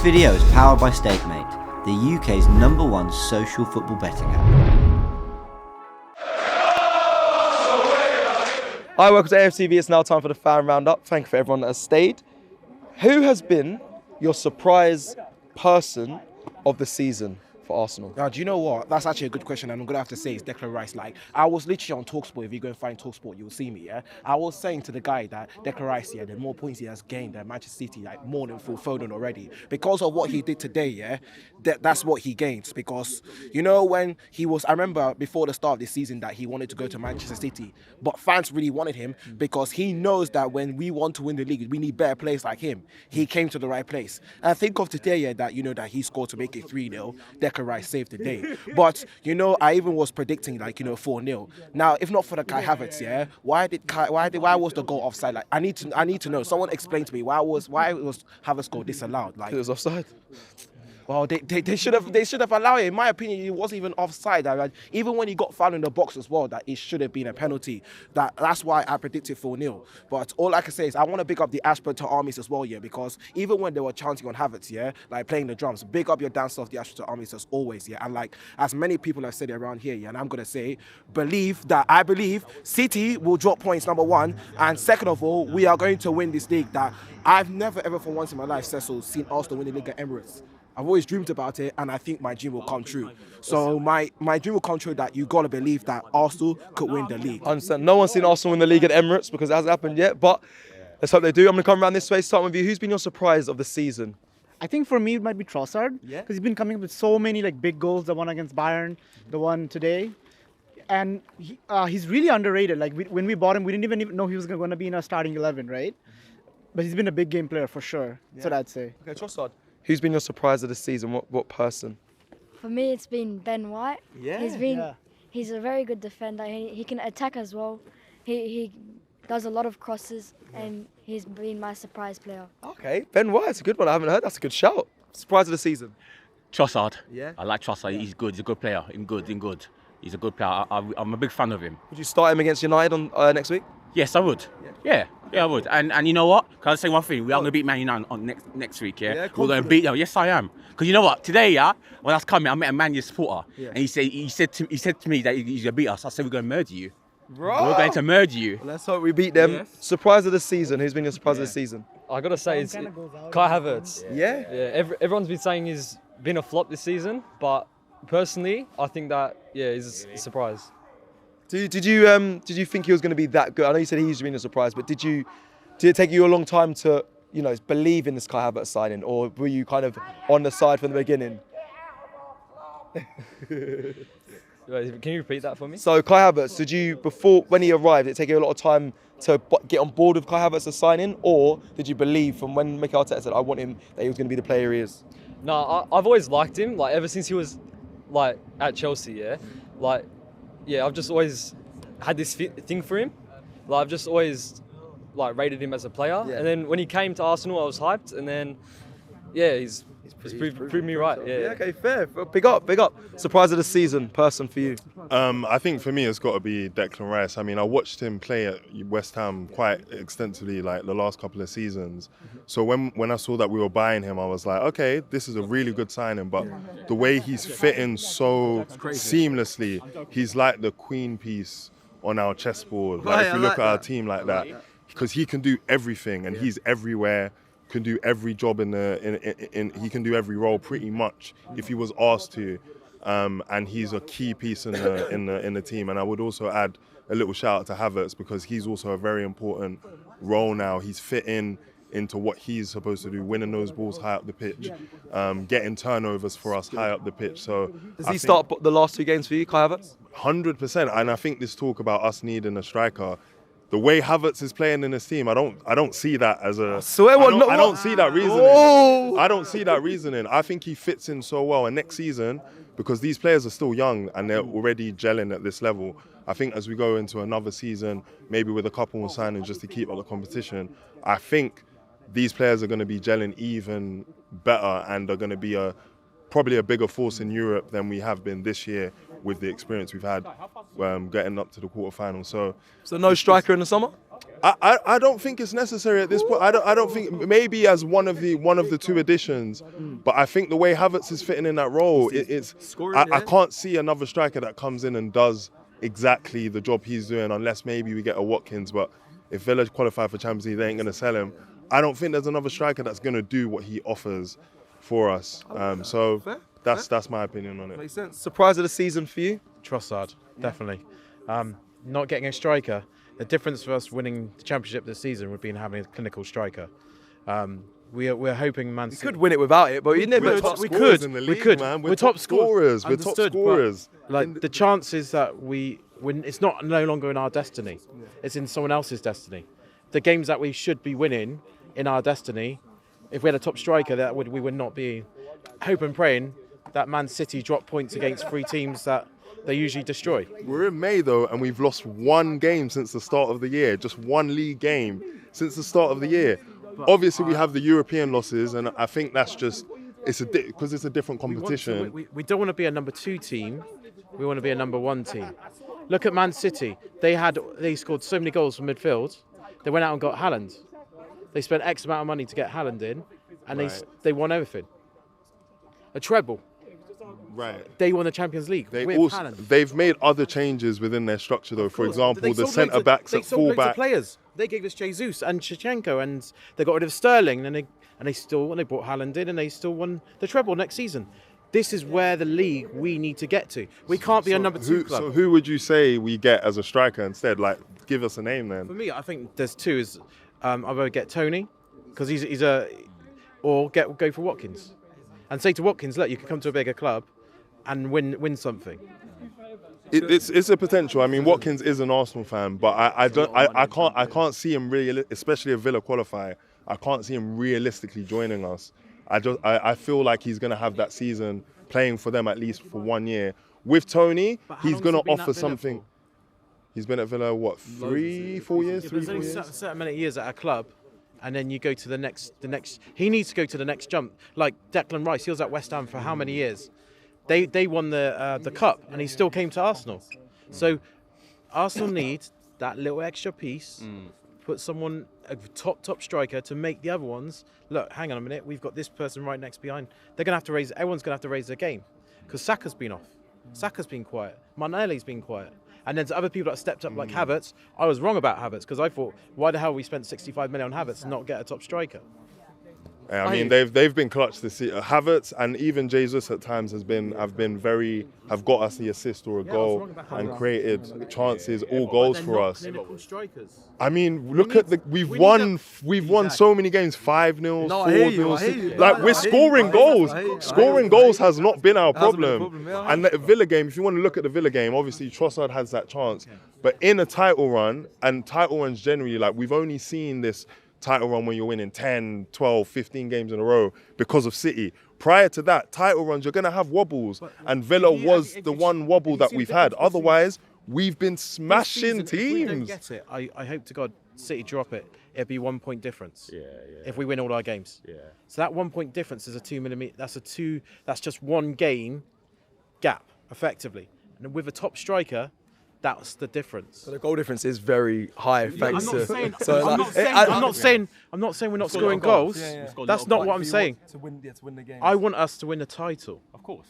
video is powered by StakeMate, the UK's #1 social football betting app. Hi, welcome to AFTV. It's now time for the fan roundup. Thank you for everyone that has stayed. Who has been your surprise person of the season for Arsenal? Now, do you know what? That's actually a good question, and I'm going to have to say it's Declan Rice. Like, I was literally on TalkSport. If you go and find TalkSport, you'll see me, yeah? I was saying to the guy that Declan Rice, yeah, the more points he has gained than Manchester City, like, more than Phil Foden already. Because of what he did today, yeah, that's what he gained. Because, you know, when he was, I remember before the start of this season that he wanted to go to Manchester City, but fans really wanted him because he knows that when we want to win the league, we need better players like him. He came to the right place. And think of today, yeah, that, you know, that he scored to make it 3-0. Declan Rice saved the day. But, you know, I even was predicting, like, you know, 4-0. Now, if not for the Kai Havertz, yeah, why was the goal offside? Like, I need to know. Someone explain to me why was Havertz goal disallowed? Like, It was offside. well, they should have allowed it. In my opinion, it wasn't even offside. Even when he got fouled in the box as well, that it should have been a penalty. That's why I predicted 4-0. But all I can say is I want to big up the Ashburton armies as well, yeah, because even when they were chanting on Havertz, yeah, like playing the drums, big up your dance off the Ashburton armies as always, yeah. And like as many people have said it around here, yeah, and I'm gonna say, I believe City will drop points, number one, and second of all, we are going to win this league. That I've never ever for once in my life, Cecil, seen Arsenal win the league at Emirates. I've always dreamed about it, and I think my dream will come true. So my dream will come true that you got to believe that Arsenal could win the league. I understand. No one's seen Arsenal win the league at Emirates because it hasn't happened yet, but let's hope they do. I'm going to come around this way, starting with you. Who's been your surprise of the season? I think for me it might be Trossard, because he's been coming up with so many like big goals. The one against Bayern, the one today, and he's really underrated. Like when we bought him, we didn't even know he was going to be in our starting 11, right? But he's been a big game player for sure. That's what I'd say. Okay, Trossard. Who's been your surprise of the season? What person? For me, it's been Ben White. Yeah. He's a very good defender. He can attack as well. He does a lot of crosses, and he's been my surprise player. Okay, Ben White's a good one. I haven't heard. That's a good shout. Surprise of the season. Trossard. Yeah. I like Trossard. He's good. He's a good player. In good. He's a good player. I'm a big fan of him. Would you start him against United on next week? Yes, I would. Yeah, I would. And you know what? Can I say one thing? We are going to beat Man United on next week, yeah? We're going to beat them. Yes, I am. Because you know what? Today, yeah, when I was coming, I met a Man U supporter. Yeah. And he said to me that he's going to beat us. I said, we're going to murder you. Right. We're going to murder you. Well, let's hope we beat them. Yes. Surprise of the season. Who's been your surprise of the season? I got to say, it's Kai Havertz. Yeah? Everyone's been saying he's been a flop this season, but personally, I think that, he's a surprise. Did you think he was going to be that good? I know you said he's been a surprise, but did it take you a long time to, you know, believe in this Kai Havertz signing, or were you kind of on the side from the beginning? Can you repeat that for me? So Kai Havertz, when he arrived, did it take you a lot of time to get on board with Kai Havertz as signing, or did you believe from when Mikel Arteta said, I want him, that he was going to be the player he is? No, I've always liked him, like ever since he was like at Chelsea, yeah? Like, yeah, I've just always had this thing for him. Like, I've just always like rated him as a player. Yeah. And then when he came to Arsenal, I was hyped. And then, he's proved me right. Yeah. Okay, fair. Big up. Surprise of the season, person for you. I think for me, it's got to be Declan Rice. I mean, I watched him play at West Ham quite extensively, like the last couple of seasons. So when I saw that we were buying him, I was like, okay, this is a really good signing. But the way he's fitting so seamlessly, he's like the queen piece on our chessboard. Like, if you look at our team like that, because he can do everything and he's everywhere. Can do every job he can do every role pretty much if he was asked to, and he's a key piece in the team. And I would also add a little shout out to Havertz, because he's also a very important role now. He's fit into what he's supposed to do, winning those balls high up the pitch, getting turnovers for us high up the pitch. So does he start the last two games for you, Kai Havertz? 100%. And I think this talk about us needing a striker, the way Havertz is playing in his team, I don't see that as a. I don't see that reasoning. Oh. I don't see that reasoning. I think he fits in so well. And next season, because these players are still young and they're already gelling at this level, I think as we go into another season, maybe with a couple more signings just to keep up the competition, I think these players are going to be gelling even better and are going to be probably a bigger force in Europe than we have been this year, with the experience we've had getting up to the quarterfinals. So no striker in the summer? I don't think it's necessary at this point. I don't think, maybe as one of the two additions, but I think the way Havertz is fitting in that role, I can't see another striker that comes in and does exactly the job he's doing, unless maybe we get a Watkins. But if Villa qualify for Champions League, they ain't gonna sell him. I don't think there's another striker that's gonna do what he offers for us. So that's my opinion on it. Makes sense. Surprise of the season for you? Trossard, definitely. Not getting a striker. The difference for us winning the championship this season would be in having a clinical striker. We're hoping Man City. We could win it without it, but you never. We could. Man. We're top scorers. We're top Understood, scorers. Like the chances that we win, it's not no longer in our destiny. It's in someone else's destiny. The games that we should be winning in our destiny, if we had a top striker, we would not be. Hope and praying that Man City drop points against 3 teams that they usually destroy. We're in May though, and we've lost 1 game since the start of the year. Just 1 league game since the start of the year. Obviously, we have the European losses, and I think that's just because it's a different competition. We don't want to be a number 2 team. We want to be a number 1 team. Look at Man City. They scored so many goals from midfield. They went out and got Haaland. They spent X amount of money to get Haaland in, and they won everything. A treble. Right. They won the Champions League. They've made other changes within their structure though. For example, the centre backs at full back. Players. They gave us Jesus and Shevchenko, and they got rid of Sterling, and they brought Haaland in, and they still won the treble next season. This is where the league we need to get to. We can't be a number 2 club. So who would you say we get as a striker instead? Like, give us a name then. For me, I think there's 2. Is either get Tony, because or go for Watkins, and say to Watkins, look, you can come to a bigger club and win something. It's a potential. I mean, Watkins is an Arsenal fan, but I can't see him really, especially if Villa qualify. I can't see him realistically joining us. I feel like he's going to have that season playing for them at least for 1 year. With Tony, he's going to offer something. He's been at Villa, what, 3-4 years? There's only a certain amount of years at a club, and then you go to the next. He needs to go to the next jump. Like Declan Rice, he was at West Ham for how many years? They won the cup, and he still came to Arsenal. So Arsenal needs that little extra piece. Put someone, a top striker, to make the other ones look. Hang on a minute, we've got this person right next behind. They're gonna have to raise. Everyone's gonna have to raise their game, because Saka's been off. Saka's been quiet. Martinelli's been quiet. And then to other people that stepped up, like Havertz. I was wrong about Havertz, because I thought, why the hell we spent 65 million on Havertz and not get a top striker? I mean, they've been clutch this year. Havertz and even Jesus at times have got us the assist or a goal and created chances, all goals for us. I mean, look at we've won so many games, 5-0, 4-0. Like, we're scoring goals. Scoring goals has not been our problem. And the Villa game, if you want to look at the Villa game, obviously Trossard has that chance. But in a title run, and title runs generally, like, we've only seen this title run when you're winning 10, 12, 15 games in a row because of City. Prior to that, title runs, you're going to have wobbles. And Villa was the one wobble that we've had. Otherwise, we've been smashing teams. If we don't get it, I hope to God City drop it. It'd be 1 point difference. If we win all our games. So that 1 point difference is a 2 millimetre. That's just 1 game gap, effectively. And with a top striker, that's the difference. So the goal difference is very high, thanks to. I'm not saying we're not scoring goals. That's not what I'm saying. To win the game. I want us to win the title. Of course.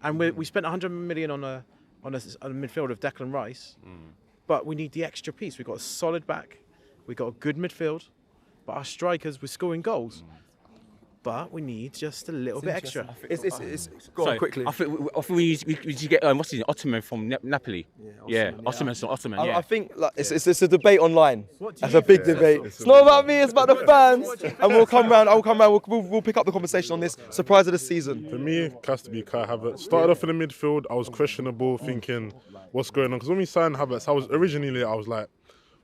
And we spent 100 million on a midfield of Declan Rice, but we need the extra piece. We've got a solid back, we've got a good midfield, but our strikers were scoring goals. But we need just a little bit extra. Go on quickly. I think we should get what's his name? Ottoman from Napoli. Ottoman. I think it's a debate online. It's a big debate. It's not about me. It's about the fans. And we'll come round. We'll pick up the conversation on this surprise of the season. For me, it has to be Kai Havertz. Started off in the midfield. I was questionable, thinking what's going on. Because when we signed Havertz, I was like,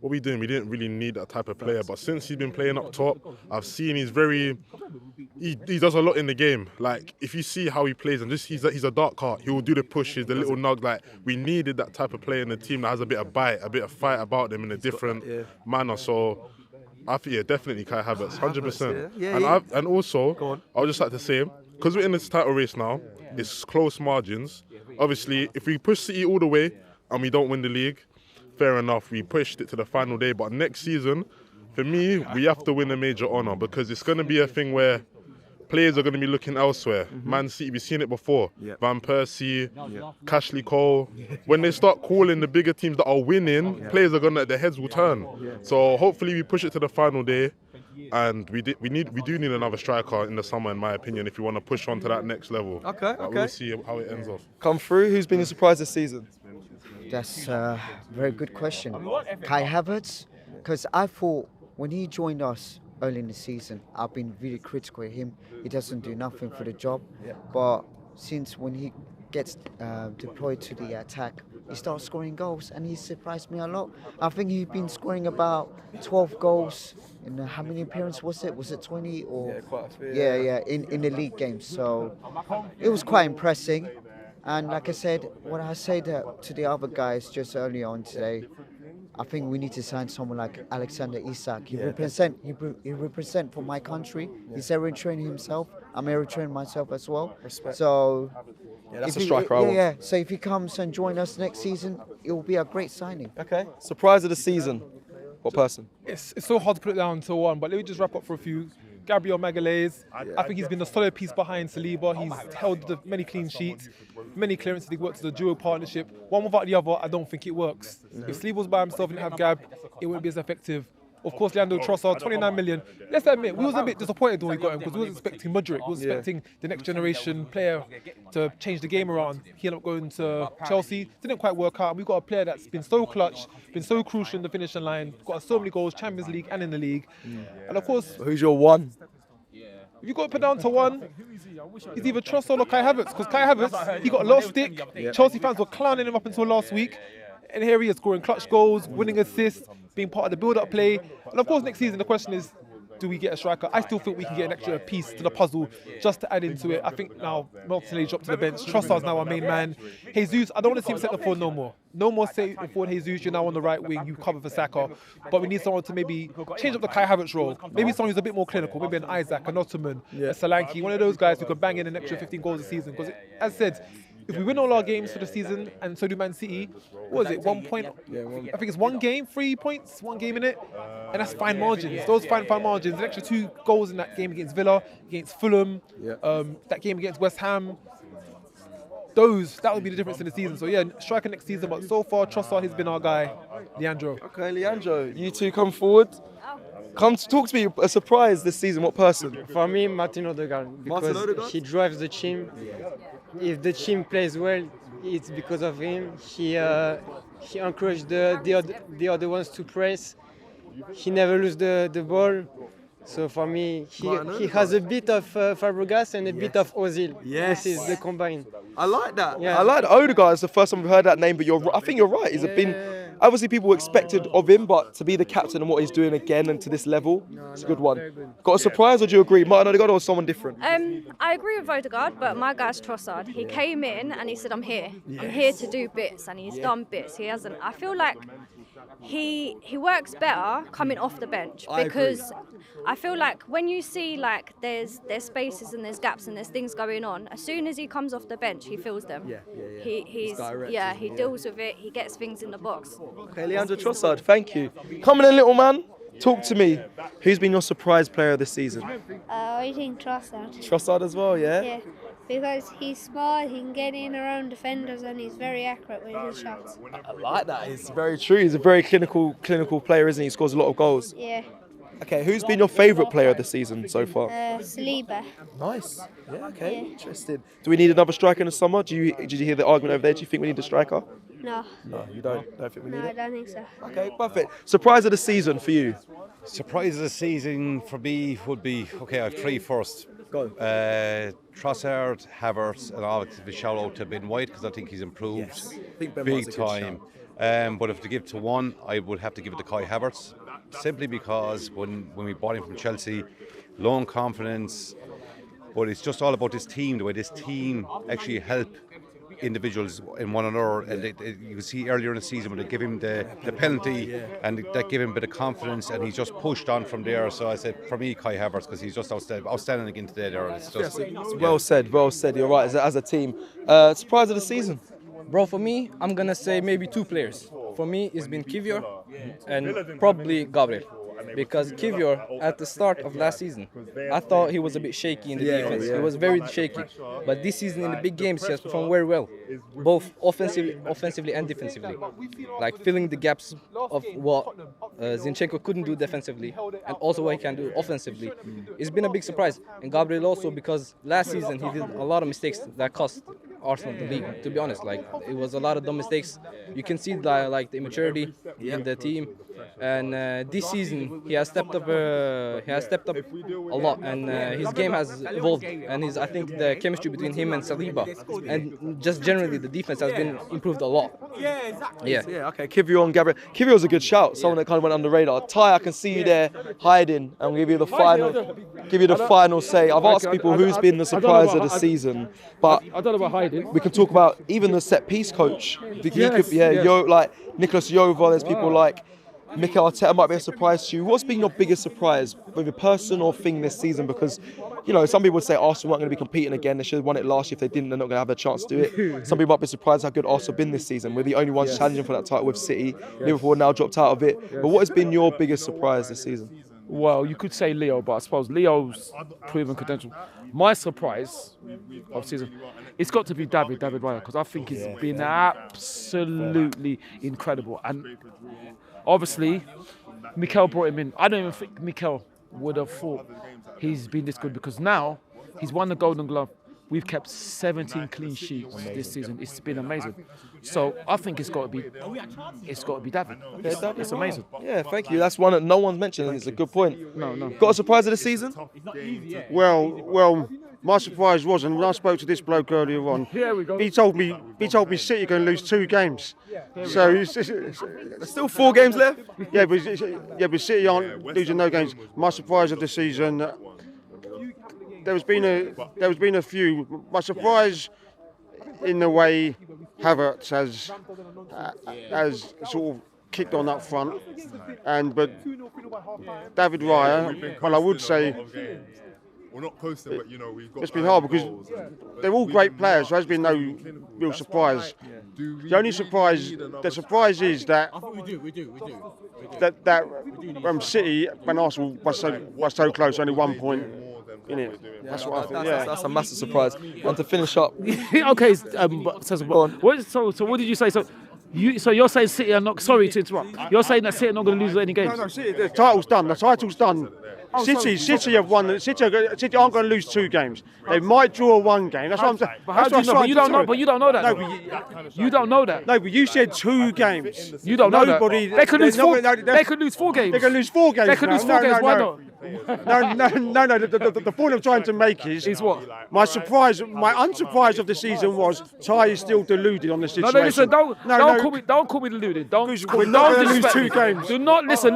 what are we doing? We didn't really need that type of player. But since he's been playing up top, I've seen he does a lot in the game. Like, if you see how he plays, and he's a dark heart. He will do the pushes, the little nug. Like, we needed that type of player in the team that has a bit of bite, a bit of fight about them in a different manner. So, I think, definitely Kai Havertz, 100%. And also, I would just like to say, because we're in this title race now, it's close margins. Obviously, if we push City all the way and we don't win the league, fair enough. We pushed it to the final day, but next season, for me, we have to win a major honour because it's going to be a thing where players are going to be looking elsewhere. Man City, we've seen it before. Van Persie, Cashley Cole. When they start calling the bigger teams that are winning, players are going to, their heads will turn. So hopefully we push it to the final day. And we do need another striker in the summer, in my opinion, if you want to push on to that next level. Okay. We'll see how it ends off. Come through. Who's been your surprise this season? That's a very good question. Kai Havertz, because I thought when he joined us early in the season, I've been really critical of him. He doesn't do nothing for the job. But since when he gets deployed to the attack, he starts scoring goals and he surprised me a lot. I think he's been scoring about 12 goals in how many appearances was it? Was it 20 or? Yeah, quite a few. In the league games. So it was quite impressive. And like I said, when I said to the other guys just earlier on today, I think we need to sign someone like Alexander Isak. He represent for my country. He's Eritrean himself. I'm Eritrean myself as well. Respect. So yeah, that's a striker I want. So if he comes and joins us next season, it will be a great signing. Okay. Surprise of the season. What person? It's so hard to put it down to one, but let me just wrap up for a few. Gabriel Magalhaes, I think he's been a solid piece behind Saliba. He's held many clean sheets, many clearances. He worked as a duo partnership. One without the other, I don't think it works. If Saliba was by himself and didn't have Gab, it wouldn't be as effective. Of course, Leandro Trossard, 29 million. Let's admit, we was a bit disappointed when we got him because we was expecting Mudryk. We was expecting the next generation player to change the game around. He ended up going to Chelsea. Didn't quite work out. We got a player that's been so clutch, been so crucial in the finishing line, got so many goals, Champions League and in the league. And of course, who's your one? If you got to put down to one, it's either Trossard or Kai Havertz. Because Kai Havertz, he got a lot of stick. Chelsea fans were clowning him up until last week. And here he is scoring clutch goals, winning assists, being part of the build-up play. And of course, next season, the question is, do we get a striker? I still think we can get an extra piece to the puzzle just to add into it. I think now Martinelli dropped to the bench. Trossard's now our main man. Jesus, I don't want to see him set the forward no more. No more setting forward Jesus. You're now on the right wing. You cover for Saka. But we need someone to maybe change up the Kai Havertz role. Maybe someone who's a bit more clinical. Maybe an Isaac, an Ottoman, a Solanke. One of those guys who could bang in an extra 15 goals a season. Because as I said, if we win all our games for the season, and so do Man City, what is it, 1 point? I think it's 1 game, 3 points, 1 game in it. And that's fine margins. Those fine margins. An extra 2 goals in that game against Villa, against Fulham, that game against West Ham. That would be the difference in the season. So yeah, striker next season, but so far Trossard has been our guy, Leandro. Okay, Leandro, you two come forward. Come to talk to me. A surprise this season. What person? For me, Martin Odegaard, because he drives the team. If the team plays well, it's because of him. He encourages the other ones to press. He never loses the ball. So for me, he has a bit of Fabregas and a bit of Ozil. Yes. This is the combine. I like that. Yeah. I like that. Odegaard is the first time we've heard that name, but I think you're right. He's been obviously people were expected of him, but to be the captain and what he's doing again and to this level, it's a good one. Got a surprise, or do you agree? Martin Odegaard or someone different? I agree with Odegaard, but my guy's Trossard. He came in and he said, I'm here. I'm here to do bits, and he's done bits. He hasn't. I feel like he works better coming off the bench because I feel like when you see like there's spaces and there's gaps and there's things going on, as soon as he comes off the bench, he fills them. He deals with it. He gets things in the box. Okay, Leandro Trossard, thank you. Come in, little man. Talk to me. Who's been your surprise player this season? I think Trossard. Trossard as well, yeah? Yeah, because he's small, he can get in around defenders, and he's very accurate with his shots. I like that. It's very true. He's a very clinical player, isn't he? He scores a lot of goals. Yeah. Okay, who's been your favourite player of the season so far? Saliba. Nice. Yeah, okay, interesting. Do we need another striker in the summer? Did you hear the argument over there? Do you think we need a striker? No. No, you don't think we need it? No, I don't think so. Okay, perfect. Surprise of the season for you? Surprise of the season for me would be, okay, I have 3 first. Go. Trossard, Havertz, and I'll give a shout out to Ben White because I think he's improved think Ben big White's a good time. But if to give to one, I would have to give it to Kai Havertz, simply because when we bought him from Chelsea, low on confidence, but it's just all about this team, the way this team actually help individuals in one another, and you can see earlier in the season when they give him the penalty and that gave him a bit of confidence, and he's just pushed on from there. So I said for me Kai Havertz, because he's just outstanding again today there. It's just well said. You're right. As a team, surprise of the season. Bro, for me, I'm gonna say maybe 2 players. For me, it's been Kivior and probably Gabriel. Because Kivior, at the start of last season, I thought he was a bit shaky in the defense. He was very shaky. But this season, in the big games, he has performed very well, both offensively and defensively. Like filling the gaps of what Zinchenko couldn't do defensively, and also what he can do offensively. It's been a big surprise. And Gabriel also, because last season he did a lot of mistakes that cost Arsenal the league. To be honest, like it was a lot of dumb mistakes. You can see the immaturity in the team. And this season he has stepped up. A lot, and his game has evolved. And I think the chemistry between him and Saliba, and just generally the defense has been improved a lot. Yeah, exactly. Yeah. Okay, Kivior and Gabriel. Kivior was a good shout. Someone that kind of went under the radar. Ty, I can see you there hiding. I'm gonna give you the final say. I've asked people who's been the surprise of the season, but I don't know about hiding. We can talk about even the set piece coach. Like Nicolas Jova. There's people like Mikel Arteta might be a surprise to you. What's been your biggest surprise, whether person or thing this season? Because, some people would say Arsenal weren't going to be competing again. They should have won it last year. If they didn't, they're not going to have a chance to do it. Some people might be surprised how good Arsenal have been this season. We're the only ones challenging for that title with City. Liverpool now dropped out of it. But what has been your biggest surprise this season? Well, you could say Leo, but I suppose Leo's proven credential. My surprise of season, it's got to be David Raya, because I think he's been absolutely incredible. And obviously, Mikel brought him in. I don't even think Mikel would have thought he's been this good, because now he's won the Golden Glove. We've kept 17 clean sheets this season. It's been amazing. So I think it's got to be David. It's amazing. Yeah, thank you. That's one that no one's mentioned, and it's a good point. No. Got a surprise of the season? Well, my surprise wasn't when I spoke to this bloke earlier on. Here we go. He told me City are going to lose 2 games. So there's still 4 games left. Yeah, but City aren't losing no games. My surprise of the season. There's been a few. My surprise in the way Havertz has sort of kicked on up front, but David Raya. Well, I would say. We're not posting, but we've got. It's been hard because they're all great players. So there's been no real surprise. The only surprise is that that City and Arsenal was so close, only 1 point in it. That's what I think. That's a massive surprise. And to finish up, okay. So what did you say? So you're saying City are not? Sorry to interrupt. You're saying that City are not going to lose any games? No, City. The title's done. The title's done. City have won. City aren't going to lose 2 games. They might draw 1 game. That's what I'm saying. But how do you know? But you don't know. But you don't know that. You don't know that. No, but you said 2 games. You don't know that. They could lose 4. They could lose 4 games. They could lose 4 games. They could lose 4 games. Why not? No. The point I'm trying to make is what? My unsurprise of the season was Ty is still deluded on the situation. No, listen. Don't call me deluded. Don't lose 2 games. Do not listen,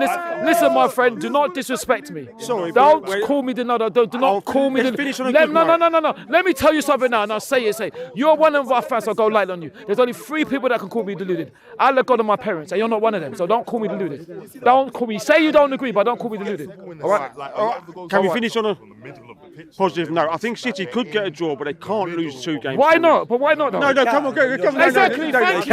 my friend. Do not disrespect me. Sorry, don't call me the no. Do not call me the. No. Let me tell you something now. Now say it. You're one of our fans. I'll go light on you. There's only 3 people that can call me deluded. I look God and my parents, and you're not one of them. So don't call me deluded. Don't call me. Say you don't agree, but don't call me deluded. All right. Can we finish on a positive note? I think City could get a draw, but they can't lose 2 games. Why not? But why not? No, come on. Exactly. Thank you.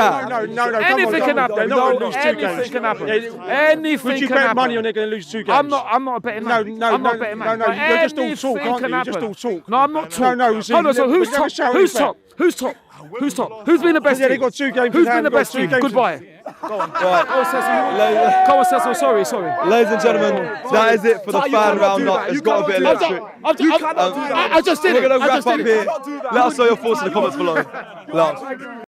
No. Anything can happen. They're not going to lose 2 games. Anything can happen. Anything Would you can bet happen. money on they're going to lose 2 games? I'm not betting that. I'm not betting that. No. You're just all talk, aren't you? You're just all talk. No, I'm not talk. No. Hold on. So who's top? Who's top? Who's been the best? Yeah, they got 2 games. Who's been the best team? Goodbye. Go on. Come on, Cecil. Sorry. Ladies and gentlemen, that is it for the fan roundup. It's got a bit electric. I just did it. We're going to wrap up here. Let us know your thoughts in the comments below.